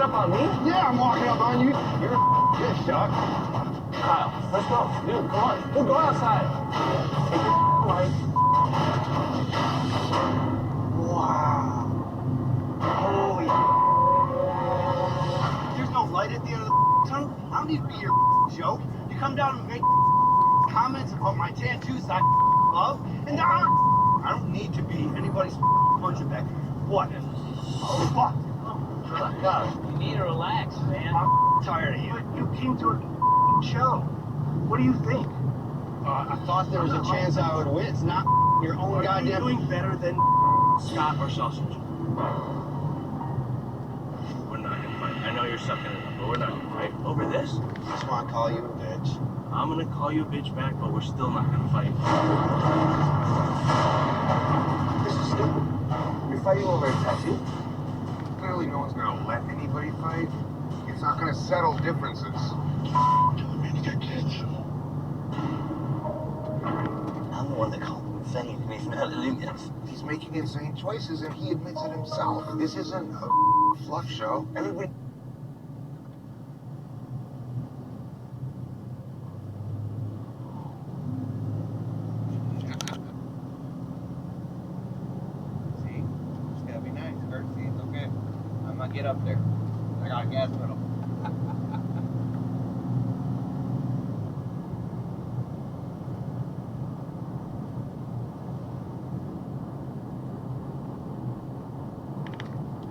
up on me? Yeah, I'm walking up on you. You're a bitch, Doc. Kyle, let's go. Dude, come on. We'll go outside. Take your light. Wow. Holy. There's no light at the end of the tunnel. I don't need to be your joke. You come down and make comments about my tattoos I love, and now I don't need to be anybody's punching bag. What? Oh, fuck. God, you need to relax, man. I'm tired of you. You came to a show. What do you think? I thought there was a chance I would win. It's not your own Are goddamn... you doing better than Scott or Sausage? We're not gonna fight. I know you're sucking it up, but we're not gonna fight. Over this? I just want to call you a bitch. I'm gonna call you a bitch back, but we're still not gonna fight. This is stupid. You're fighting over a tattoo? Clearly no one's gonna let anybody fight. It's not gonna settle differences. I'm the one that called him insane, and he's not doing this. He's making insane choices, and he admits it himself. This isn't a fluff show. Everybody... See? Just gotta be nice. Kurt, see, it's okay. I'm gonna get up there. I got gas pedal.